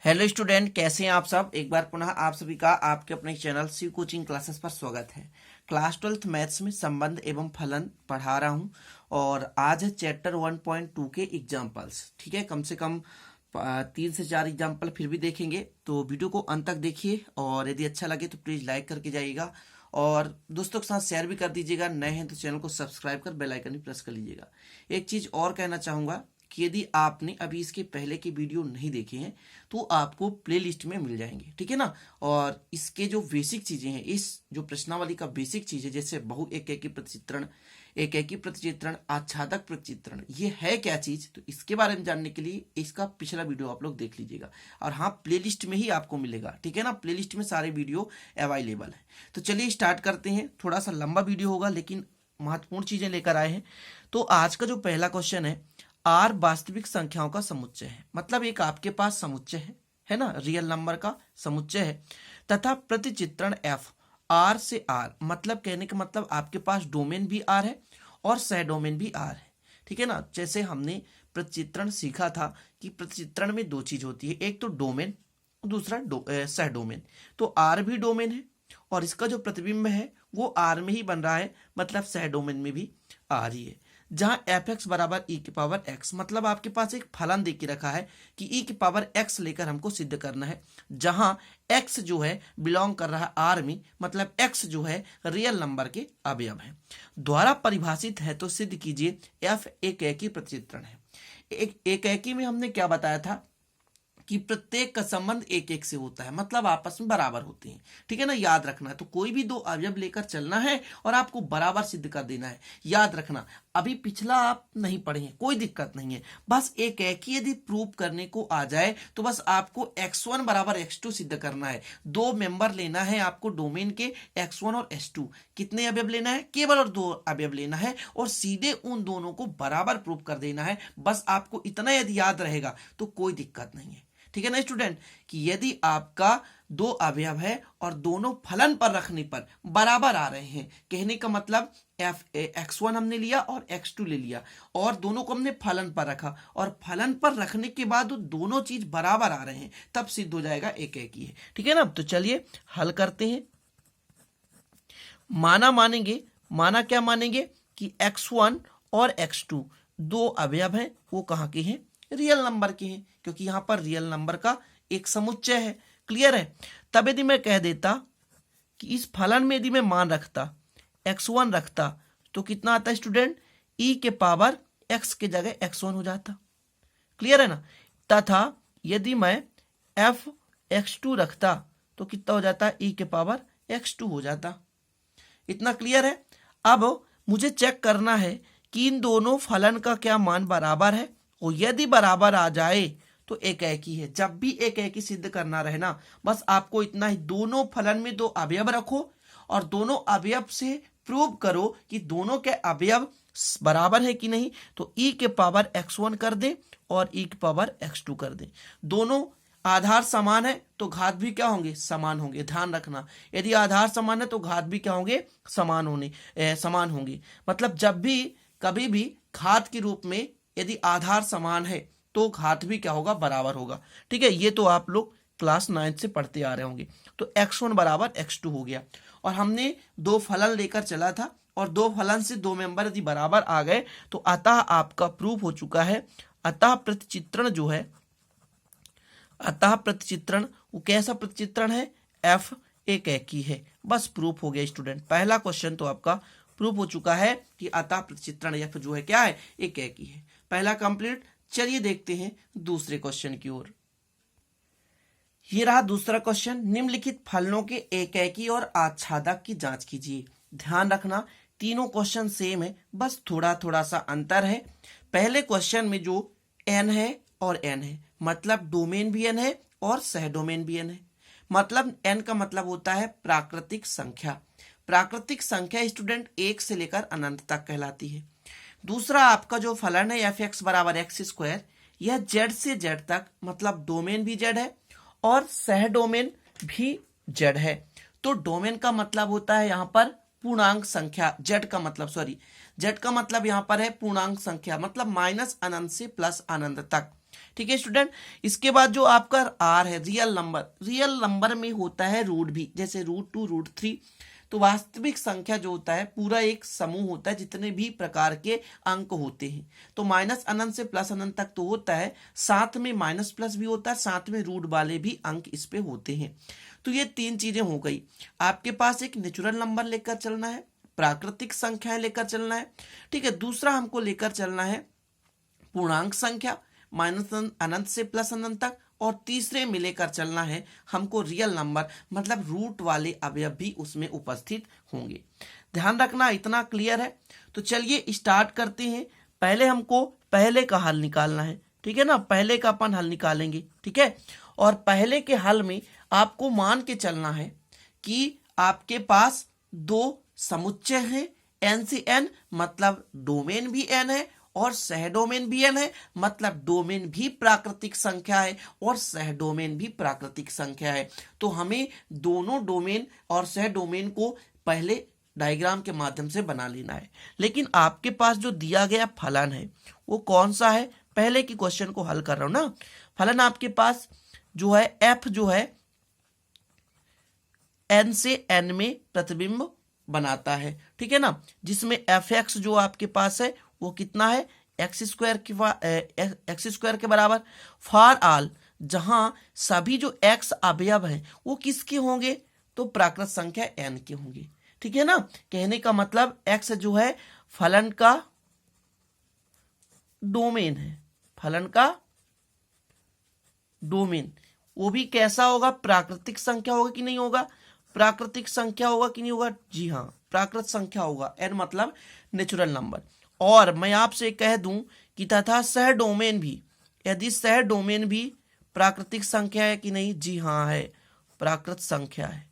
Hello student, कैसे हैं आप सब। एक बार पुनः आप सभी का आपके अपने चैनल शिव कोचिंग क्लासेस पर स्वागत है। क्लास 12th मैथ्स में संबंध एवं फलन पढ़ा रहा हूं और आज है चैप्टर 1.2 के एग्जाम्पल्स। ठीक है, कम से कम 3 से 4 एग्जाम्पल फिर भी देखेंगे, तो वीडियो को अंत तक देखिए और यदि अच्छा लगे तो प्लीज़ लाइक करके जाइएगा और दोस्तों के साथ शेयर भी कर दीजिएगा। नए हैं तो चैनल को सब्सक्राइब कर बेल आइकन भी प्रेस कर लीजिएगा। एक चीज़ और कहना चाहूँगा कि यदि आपने अभी इसके पहले के वीडियो नहीं देखे हैं तो आपको प्लेलिस्ट में मिल जाएंगे, ठीक है ना। और इसके जो बेसिक चीजें हैं, इस जो प्रश्नावली का बेसिक चीज है, जैसे बहु एकेकी प्रतिचित्रण, एकेकी प्रतिचित्रण, आच्छादक प्रतिचित्रण, ये है क्या चीज, तो इसके बारे में जानने के लिए इसका पिछला वीडियो आप लोग देख लीजिएगा। और हाँ, प्लेलिस्ट में ही आपको मिलेगा, ठीक है ना। प्लेलिस्ट में सारे वीडियो अवेलेबल है। तो चलिए स्टार्ट करते हैं। थोड़ा सा लंबा वीडियो होगा लेकिन महत्वपूर्ण चीजें लेकर आए हैं। तो आज का जो पहला क्वेश्चन है, आर वास्तविक संख्याओं का समुच्चय है। मतलब एक आपके पास समुच्चय है ना, रियल नंबर का समुच्चय है तथा प्रतिचित्रण एफ आर से आर, मतलब कहने का मतलब आपके पास डोमेन भी आर है और सह डोमेन भी आर है, ठीक है ना। जैसे हमने प्रतिचित्रण सीखा था कि प्रतिचित्रण में दो चीज होती है, एक तो डोमेन, दूसरा सह डोमेन। तो आर भी डोमेन है और इसका जो प्रतिबिंब है वो आर में ही बन रहा है, मतलब सह डोमेन में भी आर ही है। जहां एफ एक्स बराबर ई की पावर एक्स, मतलब आपके पास एक फलन दे के रखा है कि ई की पावर एक्स लेकर हमको सिद्ध करना है, जहां एक्स जो है बिलोंग कर रहा है आर में, मतलब एक्स जो है रियल नंबर के अवयव है, द्वारा परिभाषित है। तो सिद्ध कीजिए एफ एक एकी प्रतिचित्रण है। एक एकी में हमने क्या बताया था कि प्रत्येक का संबंध एक एक से होता है, मतलब आपस में बराबर होते हैं, ठीक है ना। याद रखना है, तो कोई भी दो अवयव लेकर चलना है और आपको बराबर सिद्ध कर देना है। याद रखना, अभी पिछला आप नहीं पढ़े हैं, कोई दिक्कत नहीं है। बस एक ही यदि प्रूव करने को आ जाए तो बस आपको x1 बराबर x2 सिद्ध करना है। दो मेंबर लेना है आपको डोमेन के, x1 और x2। कितने अवयव लेना है? केवल और दो अवयव लेना है और सीधे उन दोनों को बराबर प्रूव कर देना है। बस आपको इतना यदि याद रहेगा तो कोई दिक्कत नहीं है, ठीक है ना स्टूडेंट। कि यदि आपका दो अवयव है और दोनों फलन पर रखने पर बराबर आ रहे हैं, कहने का मतलब x1 हमने लिया और x2 ले लिया और दोनों को हमने फलन पर रखा और फलन पर रखने के बाद दोनों चीज बराबर आ रहे हैं, तब सिद्ध हो जाएगा एक ही है, ठीक है ना। तो चलिए हल करते हैं। मानेंगे, माना क्या मानेंगे कि x1 और x2 दो अवयव हैं, वो कहाँ के हैं? रियल नंबर के हैं, क्योंकि यहां पर रियल नंबर का एक समुच्चय है। क्लियर है। तब यदि मैं कह देता कि इस फलन में यदि मैं मान रखता x1 रखता तो कितना आता है स्टूडेंट? e के पावर x के जगह x1 हो जाता। क्लियर है ना। तथा यदि मैं f x2 रखता तो कितना हो जाता? e के पावर x2 हो जाता। इतना क्लियर है। अब मुझे चेक करना है कि इन दोनों फलन का क्या मान बराबर है, और यदि बराबर आ जाए तो एक ही है। जब भी एक ही सिद्ध करना रहना, बस आपको इतना ही, दोनों फलन में दो अवयव रखो और दोनों अवयव से प्रूव करो कि दोनों के अवयव बराबर है कि नहीं। तो e के पावर x1 कर दे और e के पावर x2 कर दे। दोनों आधार समान है तो घात भी क्या होंगे? समान होंगे। ध्यान रखना, यदि आधार समान है तो घात भी क्या होंगे? समान होंगे। मतलब जब भी कभी भी घात के रूप में यदि आधार समान है तो घात भी क्या होगा? बराबर होगा। ठीक है, ये तो आप लोग क्लास 9 से पढ़ते आ रहे होंगे। तो x1 बराबर x2 हो गया और हमने दो फलन लेकर चला था और दो फलन से दो मेंबर यदि बराबर आ गए तो अतः आपका प्रूफ हो चुका है। अतः प्रतिचित्रण जो है, अतः प्रतिचित्रण वो कैसा प्रतिचित्रण है? f एक ही है। बस प्रूफ हो गया स्टूडेंट। पहला क्वेश्चन तो आपका प्रूफ हो चुका है कि अतः प्रतिचित्रण f जो है क्या है? एक ही है। पहला कंप्लीट। चलिए देखते हैं दूसरे क्वेश्चन की ओर। ये रहा दूसरा क्वेश्चन। निम्नलिखित फलनों के एकेकी और आच्छादक की जांच कीजिए। ध्यान रखना, तीनों क्वेश्चन सेम है, बस थोड़ा थोड़ा सा अंतर है। पहले क्वेश्चन में जो n है और n है, मतलब डोमेन भी n है और सह डोमेन भी n है। मतलब n का मतलब होता है प्राकृतिक संख्या। प्राकृतिक संख्या स्टूडेंट 1 से लेकर अनंत तक कहलाती है। दूसरा आपका जो फलन है एफ एक्स बराबर एक्स स्क्वायर, यह जेड से जेड तक, मतलब डोमेन भी जेड है और सह डोमेन भी जेड है। तो डोमेन का मतलब होता है यहाँ पर पूर्णांक संख्या। जेड का मतलब यहाँ पर है पूर्णांक संख्या, मतलब माइनस अनंत से प्लस अनंत तक। ठीक है स्टूडेंट। इसके बाद जो आपका आर है रियल नंबर में होता है रूट भी, जैसे √2 √3। तो वास्तविक संख्या जो होता है पूरा एक समूह होता है जितने भी प्रकार के अंक होते हैं। तो माइनस अनंत से प्लस अनंत तक तो होता है, साथ में माइनस प्लस भी होता है, साथ में रूट वाले भी अंक इस पे होते हैं। तो ये तीन चीजें हो गई। आपके पास एक नेचुरल नंबर लेकर चलना है, प्राकृतिक संख्याएं लेकर चलना है, ठीक है। दूसरा हमको लेकर चलना है पूर्णांक संख्या माइनस अनंत से प्लस अनंत तक, और तीसरे में लेकर चलना है हमको रियल नंबर, मतलब रूट वाले अवयव भी उसमें उपस्थित होंगे। ध्यान रखना, इतना क्लियर है। तो चलिए स्टार्ट करते हैं। पहले हमको पहले का हल निकालना है, ठीक है ना। पहले का अपन हल निकालेंगे, ठीक है। और पहले के हल में आपको मान के चलना है कि आपके पास दो समुच्चय हैं, n से n, मतलब डोमेन भी n है और सह डोमेन भी n है, मतलब डोमेन भी प्राकृतिक संख्या है और सह डोमेन भी प्राकृतिक संख्या है। तो हमें दोनों डोमेन और सह डोमेन को पहले डायग्राम के माध्यम से बना लेना है। लेकिन आपके पास जो दिया गया फलन है वो कौन सा है, पहले की क्वेश्चन को हल कर रहा हूं ना। फलन आपके पास जो है f जो है n से n में प्रतिबिंब बनाता है, ठीक है ना। जिसमें fx जो आपके पास है वो कितना है, एक्स स्क्वायर के बराबर। फॉर ऑल, जहां सभी जो x अवयव हैं वो किसके होंगे, तो प्राकृत संख्या n के होंगे, ठीक है ना। कहने का मतलब x जो है फलन का डोमेन है, फलन का डोमेन वो भी कैसा होगा, प्राकृतिक संख्या होगा कि नहीं होगा, प्राकृतिक संख्या होगा कि नहीं होगा, जी हाँ प्राकृत संख्या होगा। n मतलब नेचुरल नंबर। और मैं आपसे कह दूं कि तथा सह डोमेन भी, यदि सह डोमेन भी प्राकृतिक संख्या है कि नहीं, जी हाँ है, प्राकृत संख्या है,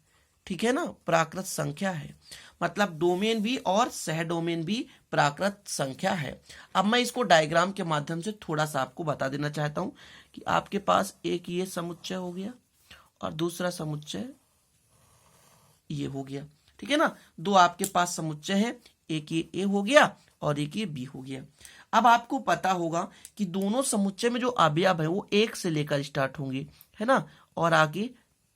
ठीक है ना, प्राकृत संख्या है। मतलब डोमेन भी और सह डोमेन भी प्राकृत संख्या है। अब मैं इसको डायग्राम के माध्यम से थोड़ा सा आपको बता देना चाहता हूं कि आपके पास एक ये समुच्चय हो गया और दूसरा समुच्चय ये हो गया, ठीक है ना। दो आपके पास समुच्चय है, एक ये ए हो गया और एक ये बी हो गया। अब आपको पता होगा कि दोनों समुच्चय में जो अवयव है वो एक से लेकर स्टार्ट होंगे, है ना, और आगे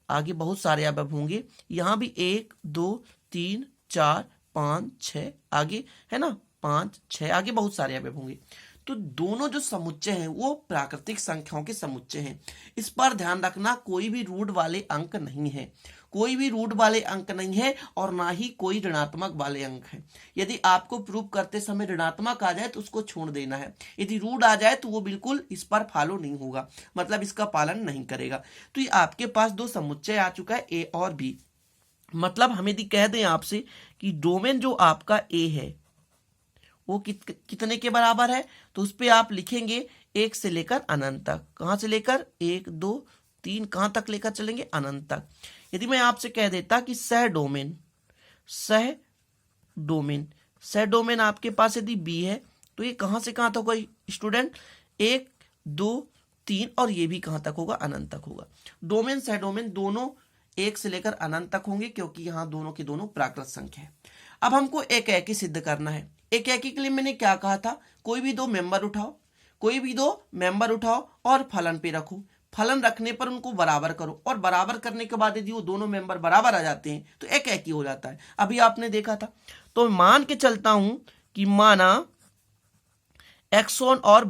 आगे बहुत सारे अवयव होंगे। यहाँ भी 1 2 3 4 5 6 आगे, है ना, 5 6 आगे बहुत सारे अवयव होंगे। तो दोनों जो समुच्चय हैं वो प्राकृतिक संख्याओं के समुच्चय हैं। इस पर ध्यान रखना, कोई भी रूट वाले अंक नहीं है, कोई भी रूट वाले अंक नहीं है और ना ही कोई ऋणात्मक वाले अंक है। यदि आपको प्रूव करते समय ऋणात्मक आ जाए तो उसको छोड़ देना है, यदि रूट आ जाए तो वो बिल्कुल इस पर फॉलो नहीं होगा, मतलब इसका पालन नहीं करेगा। तो ये आपके पास दो समुच्चय आ चुका है, ए और बी। मतलब हम यदि कह दें आपसे कि डोमेन जो आपका ए है वो कितने के बराबर है, तो उस पर आप लिखेंगे 1 से लेकर अनंत तक। कहां से लेकर, 1 2 3, कहां तक लेकर चलेंगे, अनंत तक। यदि मैं आपसे कह देता कि सह डोमेन आपके पास यदि बी है तो ये कहां से कहां तक होगा स्टूडेंट, 1 2 3, और ये भी कहां तक होगा, अनंत तक होगा। डोमेन सह डोमेन दोनों 1 से लेकर अनंत तक होंगे क्योंकि यहां दोनों की दोनों प्राकृत संख्या है। अब हमको एक एक ही सिद्ध करना है। एक एक के लिए मैंने क्या कहा था, कोई भी दो मेंबर उठाओ और फलन पे रखो। फलन रखने पर उनको बराबर करो और बराबर करने के बाद यदि वो दोनों मेंबर बराबर आ जाते हैं तो एक एक ही हो जाता है। अभी आपने देखा था। तो मान के चलता हूं कि माना x1 और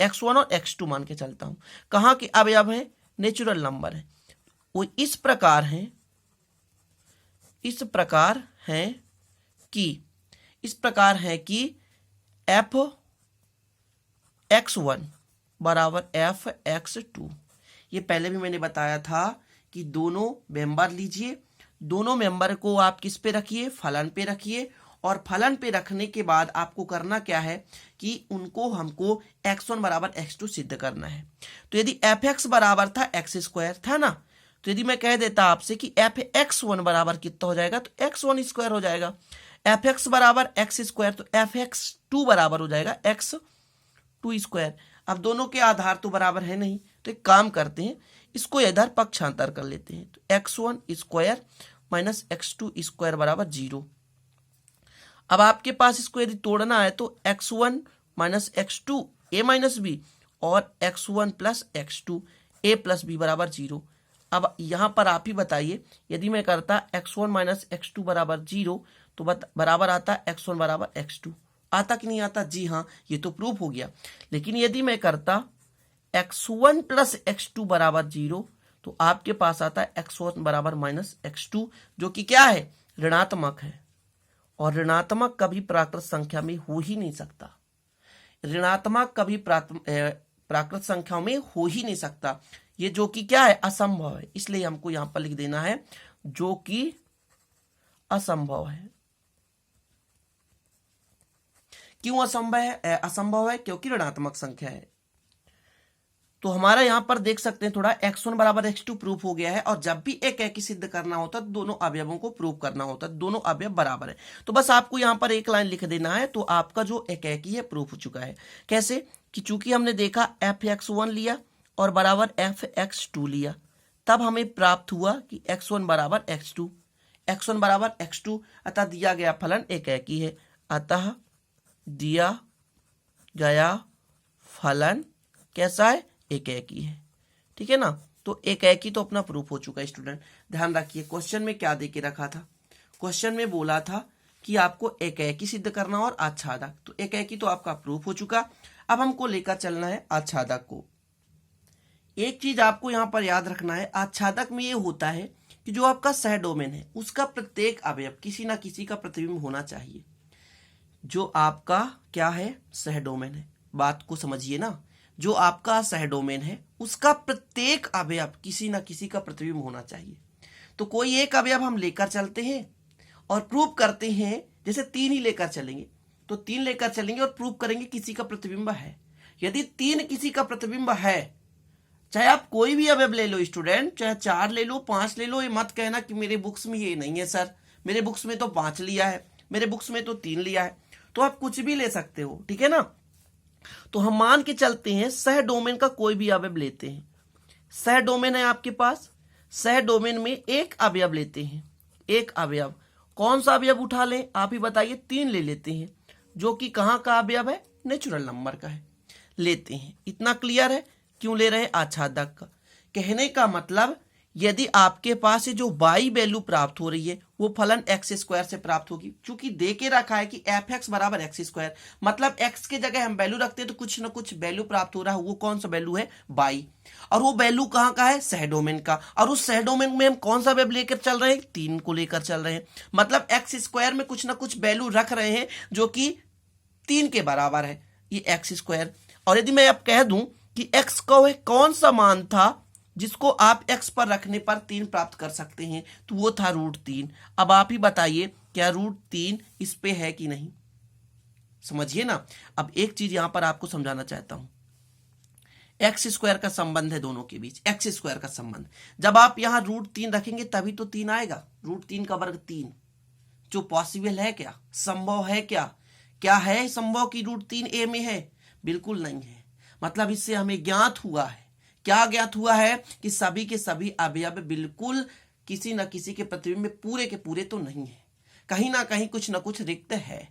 x2 मान के चलता हूं। कहां के अवयव है, नेचुरल नंबर है। वो इस प्रकार है कि f(x1) बराबर f(x2). ये पहले भी मैंने बताया था कि दोनों मेंबर लीजिए, दोनों मेंबर को आप किस पे रखिए, फलन पे रखिए, और फलन पे रखने के बाद आपको करना क्या है कि उनको हमको x1 बराबर x2 सिद्ध करना है। तो यदि fx बराबर था x² था ना, तो यदि मैं कह देता आपसे कि fx1 बराबर कितना हो जाएगा, तो x1² हो जाएगा। fx बराबर x² तो fx2 बराबर हो जाएगा x2²। अब दोनों के आधार तो बराबर है नहीं, तो एक काम करते हैं, इसको इधर पक्षांतर कर लेते हैं। तो x1² माइनस x2² बराबर 0। अब आपके पास इसको यदि तोड़ना है तो x1 minus x2 a minus B और x1 plus x2 a plus B बराबर 0। अब यहाँ पर आप ही बताइए, यदि मैं करता x1 माइनस x2 बराबर 0 तो बराबर आता x1 बराबर x2। आता कि नहीं आता? जी हाँ, ये तो प्रूफ हो गया। लेकिन यदि मैं करता x1 प्लस x2 बराबर 0 तो आपके पास आता है x1 बराबर माइनस x2, जो कि क्या है? ऋणात्मक है। और ऋणात्मक कभी प्राकृत संख्या में हो ही नहीं सकता। ऋणात्मक कभी प्राकृत संख्याओं में हो ही नहीं सकता। ये जो कि क्या है? असंभव है। इसलिए हमको यहां पर लिख देना है जो कि असंभव है। क्यों असंभव है? असंभव है क्योंकि ऋणात्मक संख्या है। तो हमारा यहां पर देख सकते हैं थोड़ा x1 बराबर x2 प्रूफ हो गया है। और जब भी एक एकी सिद्ध करना होता है तो दोनों अवयवों को प्रूफ करना होता है, दोनों अवयव बराबर है। तो बस आपको यहां पर एक लाइन लिख देना है तो आपका जो एक एकी है प्रूफ हो चुका है। कैसे? कि चूंकि हमने देखा f(x1) लिया और बराबर f(x2) लिया, तब हमें प्राप्त हुआ कि x1 बराबर x2, x1 बराबर x2, अतः दिया गया फलन एक एकी है। अतः दिया गया फलन कैसा है? एक एकी है। ठीक है ना? तो एक एकी तो अपना प्रूफ हो चुका है स्टूडेंट। ध्यान रखिए क्वेश्चन में क्या देके रखा था। क्वेश्चन में बोला था कि आपको एक एकी सिद्ध करना और आच्छादक। तो एक एकी तो आपका प्रूफ हो चुका। अब हमको लेकर चलना है आच्छादक को। एक चीज आपको यहां पर याद रखना है, आच्छादक में ये होता है कि जो आपका सह डोमेन है उसका प्रत्येक अवयव किसी ना किसी का प्रतिबिंब होना चाहिए। जो आपका क्या है? सह डोमेन है। बात को समझिए ना, जो आपका सह डोमेन है उसका प्रत्येक अवयव किसी ना किसी का प्रतिबिंब होना चाहिए। तो कोई एक अवयव हम लेकर चलते हैं और प्रूव करते हैं, जैसे 3 ही लेकर चलेंगे तो 3 लेकर चलेंगे और प्रूव करेंगे किसी का प्रतिबिंब है। यदि 3 किसी का प्रतिबिंब है, चाहे आप कोई भी अवयव ले लो स्टूडेंट, चाहे 4 ले लो, 5 ले लो, ये मत कहना कि मेरे बुक्स में ये नहीं है सर, मेरे बुक्स में तो 5 लिया है, मेरे बुक्स में तो 3 लिया है। तो आप कुछ भी ले सकते हो। ठीक है ना? तो हम मान के चलते हैं सह डोमेन का कोई भी अवयव लेते हैं। सह डोमेन है आपके पास, सह डोमेन में एक अवयव लेते हैं। एक अवयव, कौन सा अवयव उठा लें आप ही बताइए? 3 ले लेते हैं, जो कि कहां का अवयव है? नेचुरल नंबर का है। लेते हैं। इतना क्लियर है? क्यों ले रहे हैं? आच्छादक का। कहने का मतलब यदि आपके पास से जो y वैल्यू प्राप्त हो रही है वो फलन x स्क्वायर से प्राप्त होगी। चूंकि दे के रखा है कि f(x) बराबर x स्क्वायर, मतलब x के जगह हम वैल्यू रखते हैं तो कुछ ना कुछ वैल्यू प्राप्त हो रहा है। वो कौन सा वैल्यू है? y। और वो वैल्यू कहाँ का है? सह डोमेन का। और उस सह डोमेन में हम कौन सा वेब लेकर चल रहे हैं? 3 को लेकर चल रहे हैं। मतलब x स्क्वायर में कुछ ना कुछ वैल्यू रख रहे हैं जो कि 3 के बराबर है, ये x स्क्वायर। और यदि मैं अब कह दूं कि x का कौन सा मान था जिसको आप x पर रखने पर 3 प्राप्त कर सकते हैं, तो वो था √3। अब आप ही बताइए क्या √3 इस पे है कि नहीं? समझिए ना। अब एक चीज यहां पर आपको समझाना चाहता हूं, एक्स स्क्वायर का संबंध है दोनों के बीच, एक्स स्क्वायर का संबंध। जब आप यहां √3 रखेंगे तभी तो 3 आएगा। √3 का वर्ग 3 जो पॉसिबल है क्या? संभव है क्या? क्या है संभव कि √3 a में है? बिल्कुल नहीं है। मतलब इससे हमें ज्ञात हुआ है, क्या ज्ञात हुआ है? कि सभी के सभी अवयव बिल्कुल किसी न किसी के प्रतिबिंब में पूरे के पूरे तो नहीं है, कहीं ना कहीं कुछ ना कुछ रिक्त है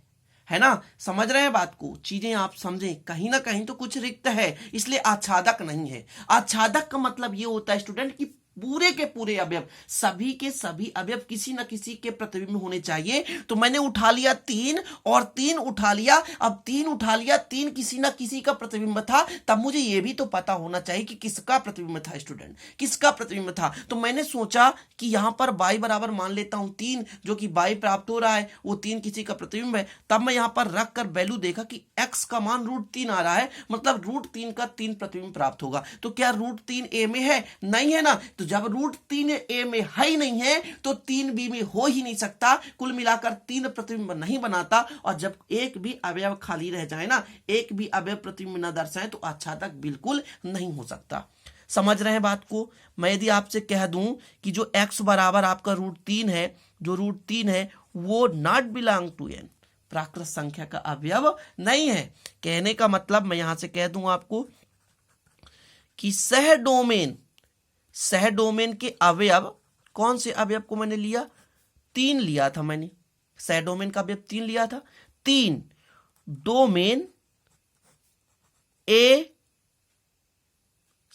ना? समझ रहे हैं बात को? चीजें आप समझें, कहीं ना कहीं तो कुछ रिक्त है, इसलिए आच्छादक नहीं है। आच्छादक का मतलब ये होता है स्टूडेंट कि पूरे के पूरे अवयव, सभी के सभी अवयव किसी न किसी के प्रतिबिंब होने चाहिए। तो मैंने उठा लिया 3 और 3 उठा लिया, अब 3 उठा लिया, 3 किसी न किसी का प्रतिबिंब था, तब मुझे यह भी तो पता होना चाहिए कि किसका प्रतिबिंब था स्टूडेंट, किसका प्रतिबिंब था। तो मैंने सोचा कि यहां पर y बराबर मान लेता हूं 3, जो कि y प्राप्त हो रहा है, वो 3 किसी का प्रतिबिंब है। तब मैं यहां पर रख कर वैल्यू देखा कि x का मान √3 आ रहा है, मतलब √3 का 3 प्रतिबिंब प्राप्त होगा। तो क्या √3 a में है? नहीं है ना। तो जब √3 a में है ही नहीं है तो 3 b में हो ही नहीं सकता। कुल मिलाकर 3 प्रतिबिंब नहीं बनाता। और जब एक भी अवयव खाली रह जाए ना, एक भी अवयव प्रतिबिंब न दर्शाए, तो आच्छादक बिल्कुल नहीं हो सकता। समझ रहे हैं बात को? मैं यदि आपसे कह दूं कि जो x बराबर आपका √3 है, जो √3 है वो नॉट बिलोंग टू n, प्राकृत संख्या का अवयव नहीं है। कहने का मतलब मैं यहां से कह दूं आपको कि सह डोमेन के अवयव, कौन से अवयव को मैंने लिया? 3 लिया था मैंने, सह डोमेन का अवयव 3 लिया था। 3 डोमेन ए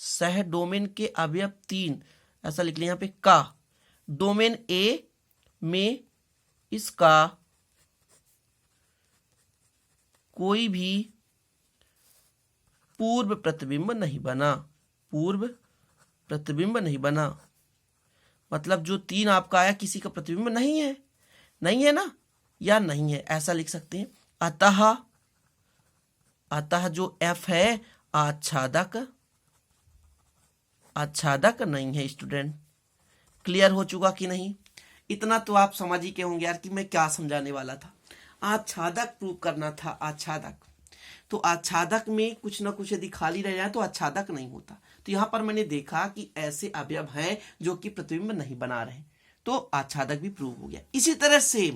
सह डोमेन के अवयव 3, ऐसा लिख लिया यहाँ पे का। डोमेन ए में इसका कोई भी पूर्व प्रतिबिंब नहीं बना, पूर्व प्रतिबिंब नहीं बना, मतलब जो 3 आपका आया किसी का प्रतिबिंब नहीं है, नहीं है ना, या नहीं है, ऐसा लिख सकते हैं। अतः जो एफ है आच्छादक नहीं है स्टूडेंट। क्लियर हो चुका कि नहीं? इतना तो आप समझ ही के होंगे यार कि मैं क्या समझाने वाला था। आच्छादक प्रूव करना था, आच्छादक। तो आच्छादक में कुछ ना कुछ यदि खाली रह जाए तो आच्छादक नहीं होता। तो यहां पर मैंने देखा कि ऐसे अवयव हैं जो कि प्रतिबिंब नहीं बना रहे, तो आच्छादक भी प्रूव हो गया। इसी तरह से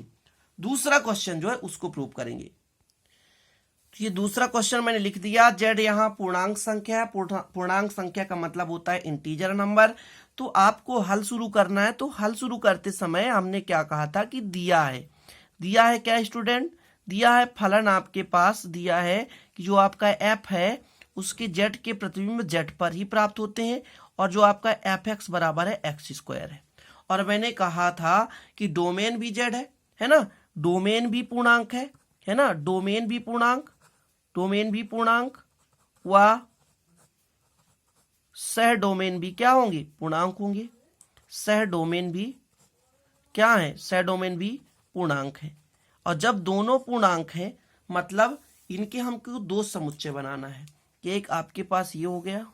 दूसरा क्वेश्चन जो है उसको प्रूव करेंगे। तो ये दूसरा क्वेश्चन मैंने लिख दिया। जेड यहाँ पूर्णांक संख्या है, पूर्णांक संख्या का मतलब होता है इंटीजर नंबर। तो आपको हल शुरू करना है। तो हल शुरू करते समय हमने क्या कहा था कि दिया है क्या स्टूडेंट? दिया है फलन आपके पास दिया है कि जो आपका एफ है उसके जेड के प्रतिबिंब जेड पर ही प्राप्त होते हैं, और जो आपका एफ एक्स बराबर है एक्स स्क्वायर है। और मैंने कहा था कि डोमेन भी जेड है ना, डोमेन भी पूर्णांक है ना, डोमेन भी पूर्णांक व सह डोमेन भी क्या होंगे? पूर्णांक होंगे। सह डोमेन भी क्या है? सह डोमेन भी पूर्णांक है। और जब दोनों पूर्णांक हैं मतलब इनके हमको दो समुच्चय बनाना है कि एक आपके पास ये हो गया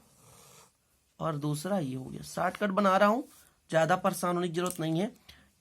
और दूसरा ये हो गया। शॉर्टकट बना रहा हूं, ज्यादा परेशान होने की जरूरत नहीं है।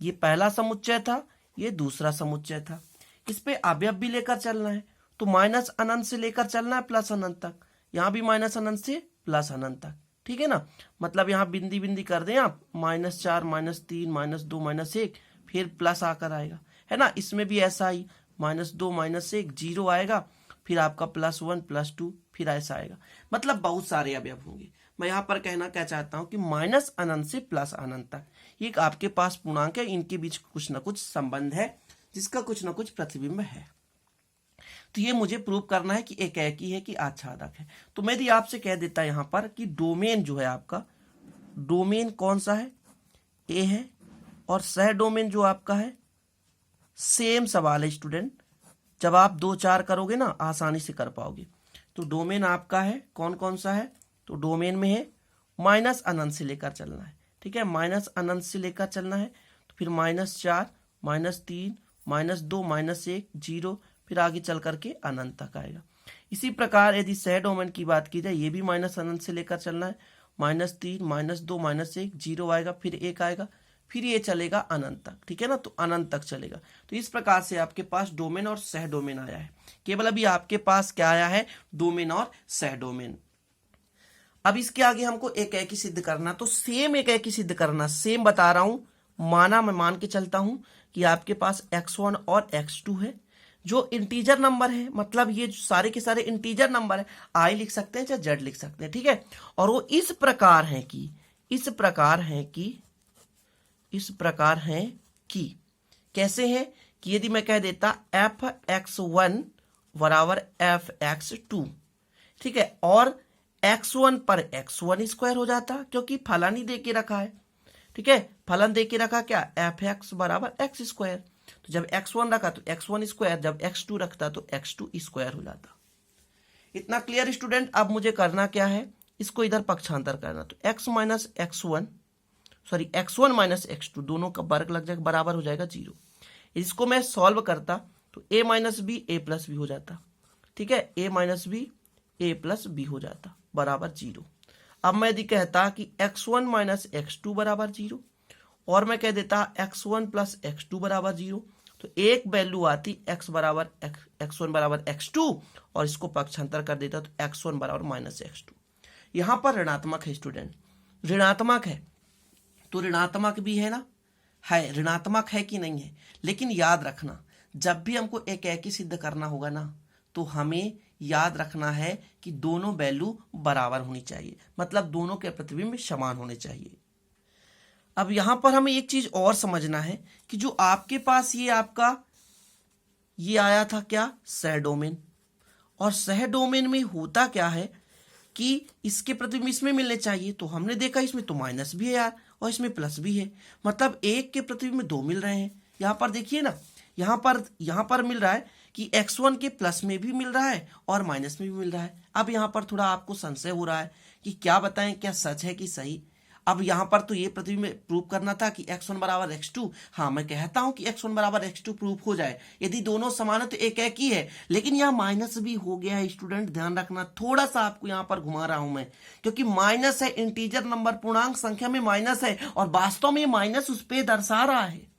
ये पहला समुच्चय था, ये दूसरा समुच्चय था। इस पे अवयव भी लेकर चलना है, तो माइनस अनंत से लेकर चलना है प्लस अनंत तक। यहां भी माइनस अनंत से प्लस अनंत तक, ठीक है ना। मतलब यहाँ बिंदी कर दें आप, -4 -3 -2 -1, फिर प्लस आकर आएगा, है ना। इसमें भी ऐसा ही -2 -1 0 आएगा, फिर आपका +1 +2, फिर ऐसा आएगा। मतलब बहुत सारे अवयव होंगे। मैं यहाँ पर कहना क्या चाहता हूँ कि माइनस अनंत से प्लस अनंत तक ये आपके पास पूर्णांक है, इनके बीच कुछ ना कुछ संबंध है जिसका कुछ ना कुछ प्रतिबिंब है। तो ये मुझे प्रूव करना है कि एकाकी है कि आच्छादक है। तो मैं यदि आपसे कह देता यहाँ पर कि डोमेन जो है आपका, डोमेन कौन सा है? ए है, और सह डोमेन जो आपका है, सेम सवाल है स्टूडेंट। जब आप 2 4 करोगे ना आसानी से कर पाओगे। तो डोमेन आपका है कौन कौन सा है? तो डोमेन में है माइनस अनंत से लेकर चलना है, ठीक है, माइनस अनंत से लेकर चलना है। तो फिर -4 -3 -2 -1 0, फिर आगे चल करके अनंत तक आएगा। इसी प्रकार यदि सह डोमेन की बात की जाए, ये भी माइनस अनंत से लेकर चलना है, -3 -2 -1 0 आएगा, फिर 1 आएगा, फिर ये चलेगा अनंत तक, ठीक है ना। तो अनंत तक चलेगा। तो इस प्रकार से आपके पास डोमेन और सह डोमेन आया है। केवल अभी आपके पास क्या आया है? डोमेन और सह डोमेन। अब इसके आगे हमको एकाकी सिद्ध करना, तो सेम एकाकी सिद्ध करना, सेम बता रहा हूं। मैं मान के चलता हूं कि आपके पास x1 और x2 है, जो इंटीजर नंबर है, मतलब ये सारे के सारे इंटीजर नंबर है, i लिख सकते हैं चाहे z लिख सकते हैं, ठीक है। और वो इस प्रकार हैं कि कैसे हैं कि यदि मैं कह देता f(x1) बराबर f(x2), ठीक है, और x1 पर x1² हो जाता क्योंकि फलन ही दे के रखा है, ठीक है। फलन दे के रखा क्या? f(x) बराबर x²। तो जब x1 रखा तो x1², जब x2 रखता तो x2² हो जाता। इतना क्लियर स्टूडेंट? अब मुझे करना क्या है? इसको इधर पक्षांतर करना। तो x1 - x2 दोनों का वर्ग लग जाएगा, बराबर हो जाएगा 0। इसको मैं सॉल्व करता तो a - b a + b हो जाता, ठीक है, a - b a + b हो जाता बराबर 0। अब मैं यदि कहता कि x1 - x2 बराबर 0, और मैं कह देता x1 + x2 बराबर 0, तो एक वैल्यू आती x1 बराबर x2, और इसको पक्षांतर कर देता तो x1 बराबर -x2। यहां पर ऋणात्मक है स्टूडेंट, ऋणात्मक है, तो ऋणात्मक भी है ना, है, ऋणात्मक है कि नहीं है। लेकिन याद रखना, जब भी हमको एकाकी सिद्ध करना होगा ना, तो हमें याद रखना है कि दोनों वैल्यू बराबर होनी चाहिए, मतलब दोनों के प्रतिबिंब समान होने चाहिए। अब यहां पर हमें एक चीज और समझना है कि जो आपके पास ये आपका ये आया था क्या? सह डोमेन। और सह डोमेन में होता क्या है कि इसके प्रतिबिंब इसमें मिलने चाहिए, तो हमने देखा इसमें तो माइनस भी है यार और इसमें प्लस भी है, मतलब एक के प्रतिबिंब में दो मिल रहे हैं। यहाँ पर देखिए ना, यहाँ पर मिल रहा है कि x1 के प्लस में भी मिल रहा है और माइनस में भी मिल रहा है। अब यहाँ पर थोड़ा आपको संशय हो रहा है कि क्या बताएं, क्या सच है कि सही। अब यहाँ पर तो ये प्रतिबिंब प्रूव करना था कि x1 बराबर x2। हाँ, मैं कहता हूं कि x1 बराबर x2 प्रूव हो जाए यदि दोनों समान है तो एक ही है, लेकिन यहाँ माइनस भी हो गया है स्टूडेंट, ध्यान रखना। थोड़ा सा आपको यहाँ पर घुमा रहा हूं मैं, क्योंकि माइनस है, इंटीजर नंबर पूर्णांक संख्या में माइनस है और वास्तव में माइनस उस पर दर्शा रहा है,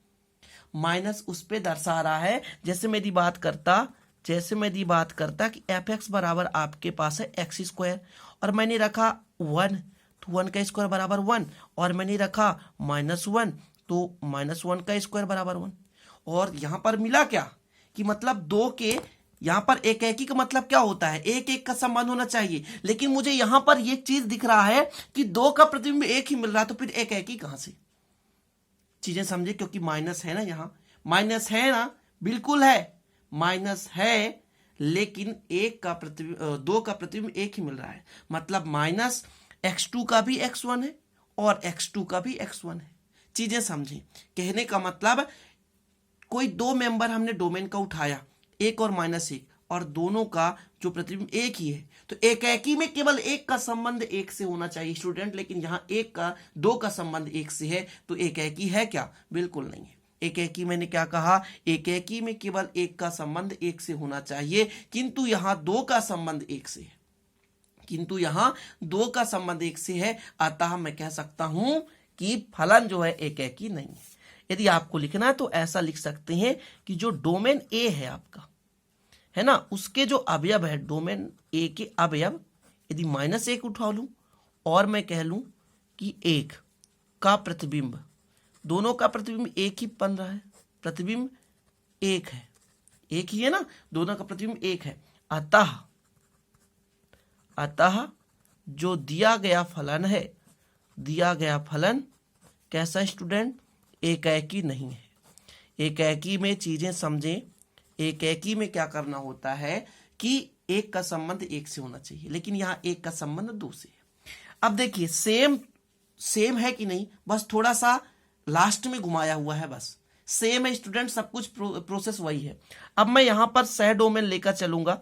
माइनस उस पर दर्शा रहा है। जैसे मैं यदि बात करता कि एफ एक्स बराबर आपके पास है एक्स स्क्वायर और मैंने रखा 1, तो 1 का स्क्वायर बराबर 1, और मैंने रखा -1, तो -1 का स्क्वायर बराबर 1। और यहां पर मिला क्या कि मतलब दो के यहां पर एक ही का मतलब क्या होता है, एक का संबंध होना चाहिए, लेकिन मुझे यहां पर ये चीज दिख रहा है कि दो का प्रतिबिंब एक ही मिल रहा है, तो फिर एक ही कहां से। चीजें समझे, क्योंकि माइनस है ना, यहां माइनस है ना, बिल्कुल है, माइनस है, लेकिन दो का प्रतिबिंब एक ही मिल रहा है, मतलब माइनस x2 का भी x1 है और x2 का भी x1 है। चीजें समझें, कहने का मतलब कोई दो मेंबर हमने डोमेन का उठाया, एक और -1, और दोनों का जो प्रतिबिंब एक ही है, तो एक ही में केवल एक का संबंध एक से होना चाहिए स्टूडेंट, लेकिन यहां दो का संबंध एक से है, तो एक ही है क्या, बिल्कुल नहीं है। एक ही मैंने क्या कहा, एक ही में केवल एक का संबंध एक से होना चाहिए, किंतु यहां दो का संबंध एक से है, अतः मैं कह सकता हूं कि फलन जो है एक ही नहीं है। यदि आपको लिखना है तो ऐसा लिख सकते हैं कि जो डोमेन ए है आपका, है ना, उसके जो अवयव है, डोमेन ए के अवयव, यदि -1 उठा लूं और मैं कह लूं कि एक का प्रतिबिंब, दोनों का प्रतिबिंब एक ही बन रहा है, प्रतिबिंब एक ही है ना, दोनों का प्रतिबिंब एक है, अतः जो दिया गया फलन कैसा स्टूडेंट, एक ही नहीं है। एक ही में चीजें समझें, एक ही में क्या करना होता है कि एक का संबंध एक से होना चाहिए, लेकिन यहां एक का संबंध दो से है। अब देखिए सेम है कि नहीं, बस थोड़ा सा लास्ट में घुमाया हुआ है, बस सेम है स्टूडेंट, सब कुछ प्रोसेस वही है। अब मैं यहां पर सह डोमेन लेकर चलूंगा,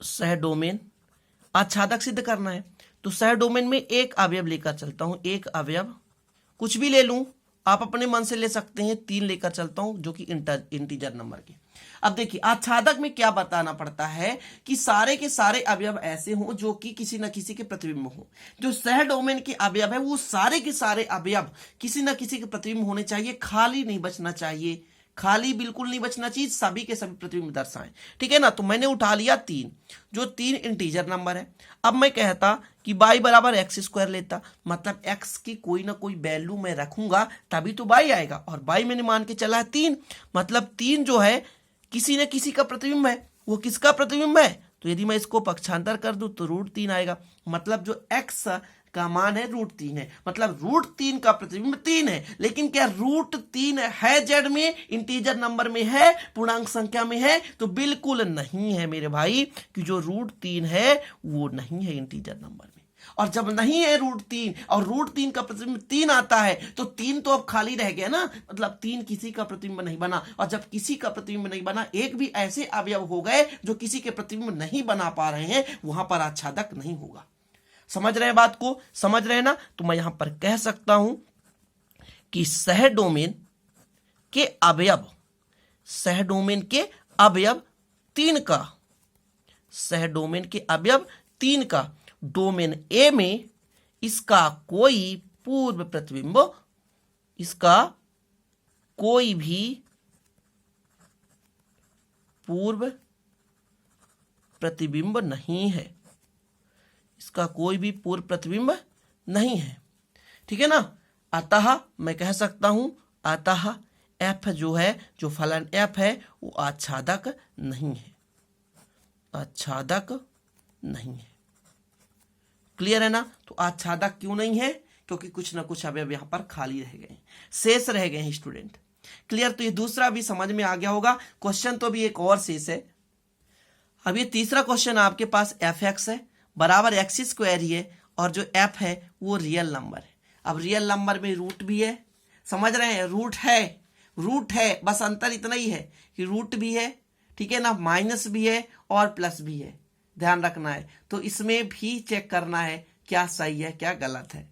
सह डोमेन आच्छादक सिद्ध करना है, तो सह डोमेन में एक अवयव लेकर चलता हूं, एक अवयव कुछ भी ले लूं, आप अपने मन से ले सकते हैं, 3 लेकर चलता हूं जो कि इंटीजर नंबर के। अब देखिए आच्छादक में क्या बताना पड़ता है कि सारे के सारे अवयव ऐसे हों जो कि किसी न किसी के प्रतिबिंब हो। जो सह डोमेन के अवयव है वो सारे के सारे अवयव किसी न किसी के प्रतिबिंब होने चाहिए, खाली नहीं बचना चाहिए, खाली बिल्कुल नहीं बचना चाहिए, सभी के सभी प्रतिबिंब दर्शाएं, ठीक है ना। तो मैंने उठा लिया 3, जो 3 इंटीजर नंबर है। अब मैं कहता कि y बराबर x² लेता, मतलब x की कोई ना कोई वैल्यू मैं रखूंगा तभी तो y आएगा, और y मैंने मान के चला है 3, मतलब 3 जो है किसी न किसी का प्रतिबिंब है। वो किसका प्रतिबिंब है, तो यदि मैं इसको पक्षांतर कर दूं तो √3 आएगा, मतलब जो x का मान है √3 है, मतलब √3 का प्रतिबिंब 3 है। लेकिन क्या √3 है जेड में, इंटीजर नंबर में है, पूर्णांक संख्या में है, तो बिल्कुल नहीं है मेरे भाई, कि जो √3 है वो नहीं है इंटीजर नंबर में। और जब नहीं है √3 और √3 का प्रतिबिंब 3 आता है, तो 3 तो अब खाली रह गया ना, मतलब 3 किसी का प्रतिबिंब नहीं बना, और जब किसी का प्रतिबिंब नहीं बना, एक भी ऐसे अवयव हो गए जो किसी के प्रतिबिंब नहीं बना पा रहे हैं, वहां पर आच्छादक नहीं होगा। समझ रहे हैं बात को, समझ रहे हैं ना। तो मैं यहां पर कह सकता हूं कि सह डोमेन के अवयव 3 का डोमेन ए में इसका कोई पूर्व प्रतिबिंब, इसका कोई भी पूर्व प्रतिबिंब नहीं है, इसका कोई भी पूर्व प्रतिबिंब नहीं है, ठीक है ना। अतः मैं कह सकता हूं, अतः एफ जो है, जो फलन एफ है, वो आच्छादक नहीं है, आच्छादक नहीं है। क्लियर है ना। तो आच्छादक क्यों नहीं है, क्योंकि कुछ ना कुछ अवयव यहां पर खाली रह गए, शेष रह गए हैं स्टूडेंट। क्लियर। तो ये दूसरा भी समझ में आ गया होगा। क्वेश्चन तो भी एक और शेष है। अब ये तीसरा क्वेश्चन आपके पास एफ एक्स है, बराबर एक्स स्क्वायर ही है, और जो एफ है वो रियल नंबर है। अब रियल नंबर में रूट भी है, समझ रहे हैं, रूट है, बस अंतर इतना ही है कि रूट भी है, ठीक है ना, माइनस भी है और प्लस भी है, ध्यान रखना है। तो इसमें भी चेक करना है क्या सही है क्या गलत है।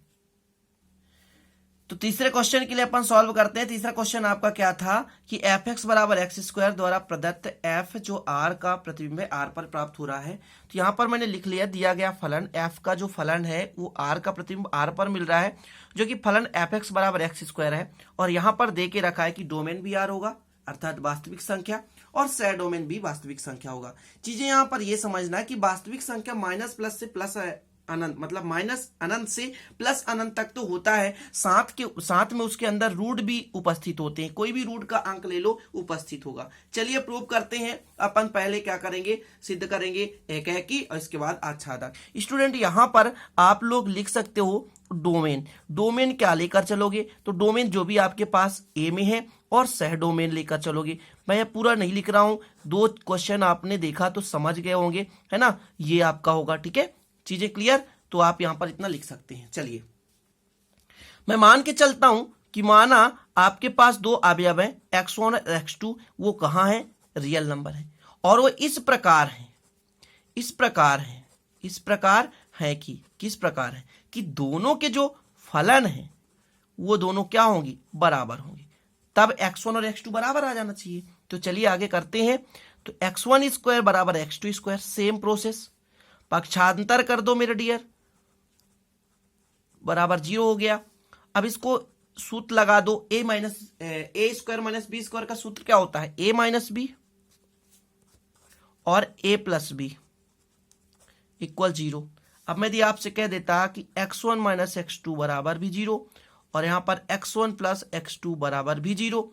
तो तीसरे क्वेश्चन के लिए अपन सॉल्व करते हैं। तीसरा क्वेश्चन आपका क्या था कि एफ एक्स बराबर एक्स स्क्वायर द्वारा प्रदत्त एफ जो आर का प्रतिबिंब है आर पर प्राप्त हो रहा है। तो यहाँ पर मैंने लिख लिया, दिया गया फलन एफ का जो फलन है वो आर का प्रतिबिंब आर पर मिल रहा है, जो कि फलन एफ एक्स बराबर एक्स स्क्वायर है। और यहाँ पर दे के रखा है कि डोमेन भी आर होगा अर्थात वास्तविक संख्या, और सह डोमेन भी वास्तविक संख्या होगा। चीजें यहाँ पर यह समझना है कि वास्तविक संख्या माइनस प्लस से प्लस अनंत, मतलब माइनस अनंत से प्लस अनंत तक तो होता है, साथ में उसके अंदर रूट भी उपस्थित होते हैं, कोई भी रूट का अंक ले लो उपस्थित होगा। चलिए प्रूव करते हैं। अपन पहले क्या करेंगे, सिद्ध करेंगे एकेकी और इसके बाद आच्छादक। स्टूडेंट यहां पर आप लोग लिख सकते हो डोमेन क्या लेकर चलोगे, तो डोमेन जो भी आपके पास ए में है और सह डोमेन लेकर चलोगे। मैं ये पूरा नहीं लिख रहा हूं, 2 क्वेश्चन आपने देखा तो समझ गए होंगे, है ना, ये आपका होगा, ठीक है, चीजें क्लियर। तो आप यहां पर इतना लिख सकते हैं। चलिए मैं मान के चलता हूं कि माना आपके पास 2 अवयव हैं x1 और x2, वो कहां है, रियल नंबर है, और वो इस प्रकार है कि किस प्रकार है कि दोनों के जो फलन है वो दोनों क्या होंगी, बराबर होंगे, तब x1 और x2 बराबर आ जाना चाहिए। तो चलिए आगे करते हैं। तो x1 स्क्वायर बराबर x2 स्क्वायर, सेम प्रोसेस, पक्षांतर कर दो मेरे डियर, बराबर 0 हो गया। अब इसको सूत्र लगा दो, ए स्क्वायर माइनस बी स्क्वायर का सूत्र क्या होता है, ए माइनस बी और ए प्लस बी इक्वल 0। अब यदि आपसे कह देता कि x1 माइनस x2 बराबर भी 0 और यहां पर x1 प्लस x2 बराबर भी 0,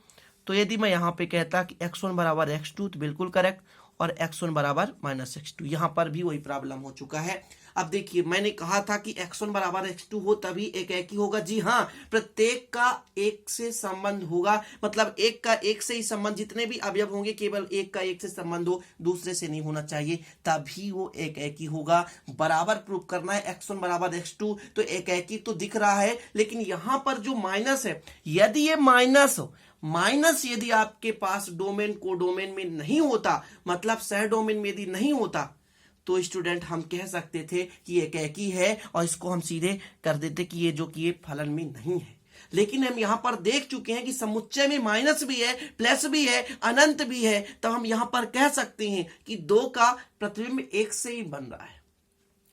तो यदि मैं यहां पे कहता कि x1 बराबर x2 तो बिल्कुल करेक्ट, और x1 बराबर माइनस x2, यहां पर भी वही प्रॉब्लम हो चुका है। अब देखिए मैंने कहा था कि x1 बराबर x2 हो तभी एक ही होगा। जी हाँ, प्रत्येक का एक से संबंध होगा, मतलब एक का एक से ही संबंध, जितने भी अवयव होंगे केवल एक का एक से संबंध हो, दूसरे से नहीं होना चाहिए, तभी वो एक ही होगा। बराबर प्रूव करना है x1 बराबर x2, तो एक ही तो दिख रहा है, लेकिन यहां पर जो माइनस है, यदि ये माइनस यदि आपके पास डोमेन को डोमेन में नहीं होता, मतलब सह डोमेन में यदि नहीं होता, तो स्टूडेंट हम कह सकते थे कि एक ही है और इसको हम सीधे कर देते कि ये जो कि ये फलन में नहीं है। लेकिन हम यहां पर देख चुके हैं कि समुच्चय में माइनस भी है, प्लस भी है, अनंत भी है, तो हम यहां पर कह सकते हैं कि 2 का प्रतिबिंब एक से ही बन रहा है,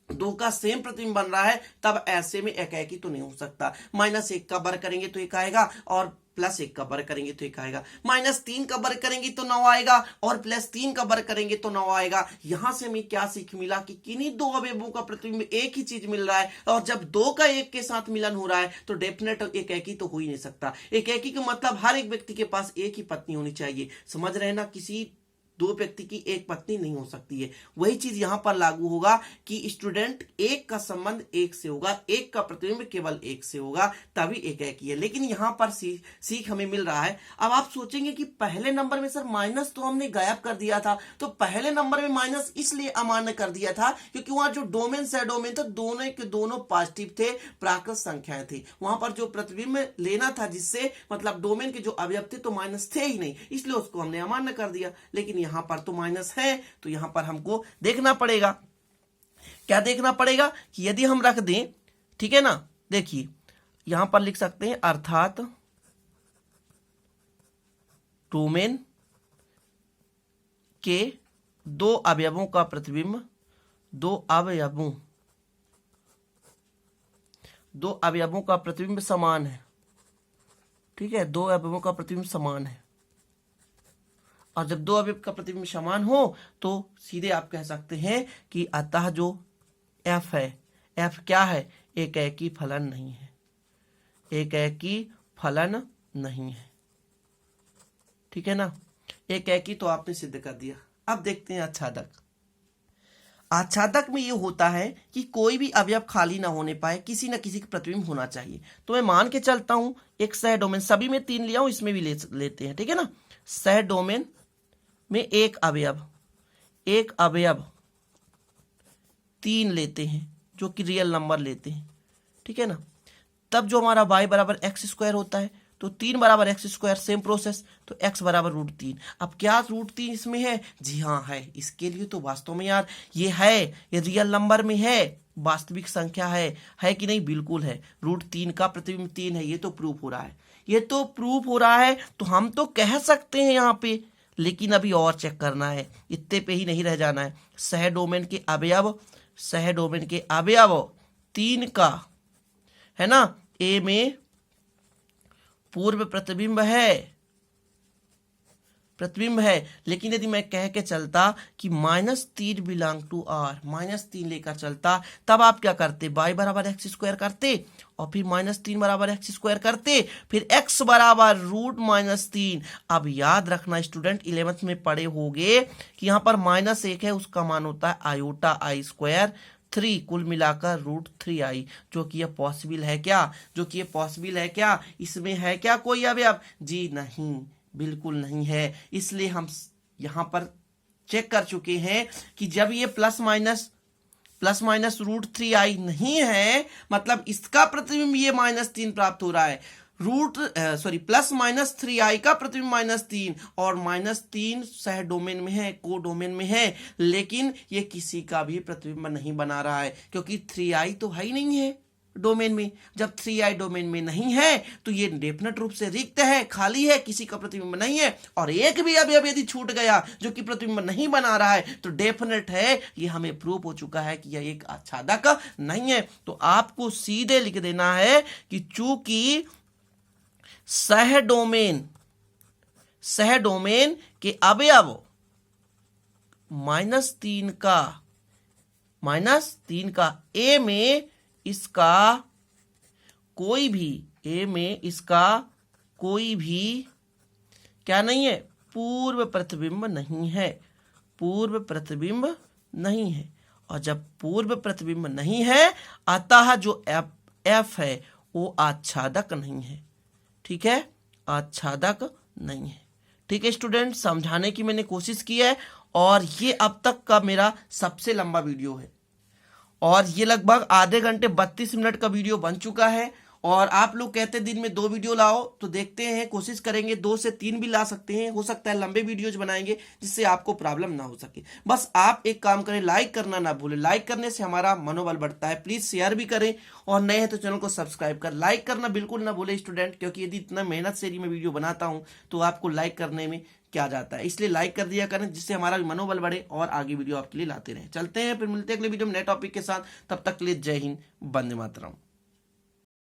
2 का सेम प्रतिबिंब बन रहा है, तब ऐसे में एक ही तो नहीं हो सकता। -1 का वर्ग करेंगे तो 1 आएगा, और +1 का वर्ग करेंगे तो 1 आएगा, -3 का वर्ग करेंगे तो 9 आएगा, और +3 का वर्ग करेंगे तो 9 आएगा। यहां से हमें क्या सीख मिला कि किन्हीं 2 अवयवों का प्रतिबिंब एक ही चीज मिल रहा है, और जब 2 का 1 के साथ मिलन हो रहा है तो डेफिनेट एक ही तो हो ही नहीं सकता। एक ही का मतलब हर एक व्यक्ति के पास एक ही पत्नी होनी चाहिए, समझ रहे हैं ना, किसी 2 व्यक्ति की एक पत्नी नहीं हो सकती है। वही चीज यहां पर लागू होगा कि स्टूडेंट एक का संबंध एक से होगा, एक का प्रतिबिंब केवल एक से होगा, तभी एक ही है। लेकिन यहां पर सीख हमें मिल रहा है। अब आप सोचेंगे कि पहले नंबर में सर माइनस तो हमने गायब कर दिया था, तो पहले नंबर में माइनस इसलिए अमान्य कर दिया था क्योंकि वहां जो डोमेन सह डोमेन था, दोनों के दोनों पॉजिटिव थे, प्राकृत संख्याएं थी। वहां पर जो प्रतिबिंब लेना था जिससे, मतलब डोमेन के जो अवयव थे, तो माइनस थे ही नहीं, इसलिए उसको हमने अमान्य कर दिया। लेकिन यहां पर तो माइनस है, तो यहां पर हमको देखना पड़ेगा, क्या देखना पड़ेगा कि यदि हम रख दें, ठीक है ना, देखिए यहां पर लिख सकते हैं अर्थात डोमेन के 2 अवयवों का प्रतिबिंब 2 अवयवों का प्रतिबिंब समान है, ठीक है, 2 अवयवों का प्रतिबिंब समान है। और जब 2 अवयव का प्रतिबिंब समान हो तो सीधे आप कह सकते हैं कि अतः जो f है, f क्या है, एक ही फलन नहीं है, एक ही फलन नहीं है, ठीक है ना, एक ही तो आपने सिद्ध कर दिया। अब देखते हैं आच्छादक। आच्छादक में ये होता है कि कोई भी अवयव खाली ना होने पाए, किसी न किसी का प्रतिबिंब होना चाहिए। तो मैं मान के चलता हूं एक सह डोमेन, सभी में 3 लिया हूं, इसमें भी लेते हैं, ठीक है ना, सह डोमेन में एक अवयव 3 लेते हैं जो कि रियल नंबर लेते हैं, ठीक है ना, तब जो हमारा y बराबर एक्स स्क्वायर होता है, तो 3 बराबर एक्स स्क्वायर, सेम प्रोसेस, तो x बराबर √3। अब क्या √3 इसमें है? जी हाँ है। इसके लिए तो वास्तव में यार ये है, ये रियल नंबर में है, वास्तविक संख्या है कि नहीं? बिल्कुल है। √3 का प्रतिबिंब 3 है, ये तो प्रूफ हो रहा है, ये तो प्रूफ हो रहा है। तो हम तो कह सकते हैं यहाँ पे, लेकिन अभी और चेक करना है, इतने पे ही नहीं रह जाना है। सह डोमेन के अवयव 3 का, है ना, ए में पूर्व प्रतिबिंब है, लेकिन यदि मैं कह के चलता कि -3 बिलोंग टू आर, -3 लेकर चलता, तब आप क्या करते? y बराबर एक्स स्क्वायर करते और फिर -3 बराबर एक्स स्क्वायर करते, फिर x बराबर √-3। अब याद रखना स्टूडेंट, 11th में पढ़े होगे कि यहाँ पर -1 है, उसका मान होता है आयोटा i स्क्वायर 3, कुल मिलाकर √3i, जो कि ये पॉसिबल है क्या? इसमें है क्या कोई अवयव? जी नहीं, बिल्कुल नहीं है। इसलिए हम यहां पर चेक कर चुके हैं कि जब ये प्लस माइनस √3i नहीं है, मतलब इसका प्रतिबिंब ये -3 प्राप्त हो रहा है। +-3i का प्रतिबिंब -3 और -3 सह डोमेन में है, को डोमेन में है, लेकिन ये किसी का भी प्रतिबिंब नहीं बना रहा है, क्योंकि 3i तो है ही नहीं है डोमेन में। जब 3i डोमेन में नहीं है तो ये डेफिनेट रूप से रिक्त है, खाली है, किसी का प्रतिबिंब नहीं है। और एक भी अवयव यदि छूट गया जो कि प्रतिबिंब नहीं बना रहा है, तो डेफिनेट है, ये हमें प्रूफ हो चुका है कि यह एक आच्छादक नहीं है। तो आपको सीधे लिख देना है कि चूंकि सह डोमेन के अवयव -3 का ए में इसका कोई भी क्या नहीं है? पूर्व प्रतिबिंब नहीं है। और जब पूर्व प्रतिबिंब नहीं है, अतः जो एफ है वो आच्छादक नहीं है, ठीक है, आच्छादक नहीं है। ठीक है स्टूडेंट, समझाने की मैंने कोशिश की है, और ये अब तक का मेरा सबसे लंबा वीडियो है, और ये लगभग आधे घंटे 32 मिनट का वीडियो बन चुका है। और आप लोग कहते हैं दिन में 2 वीडियो लाओ, तो देखते हैं, कोशिश करेंगे 2 से 3 भी ला सकते हैं, हो सकता है लंबे वीडियोज बनाएंगे जिससे आपको प्रॉब्लम ना हो सके। बस आप एक काम करें, लाइक करना ना भूलें, लाइक करने से हमारा मनोबल बढ़ता है। प्लीज शेयर भी करें, और नए हैं तो चैनल को सब्सक्राइब कर लाइक करना बिल्कुल ना भूलें स्टूडेंट, क्योंकि यदि इतना मेहनत से मैं वीडियो बनाता हूं तो आपको लाइक करने में क्या जाता है, इसलिए लाइक कर दिया करें, जिससे हमारा भी मनोबल बढ़े और आगे वीडियो आपके लिए लाते रहें। चलते हैं, फिर मिलते हैं अगले वीडियो में नए टॉपिक के साथ। तब तक के लिए जय हिंद, वंदे मातरम।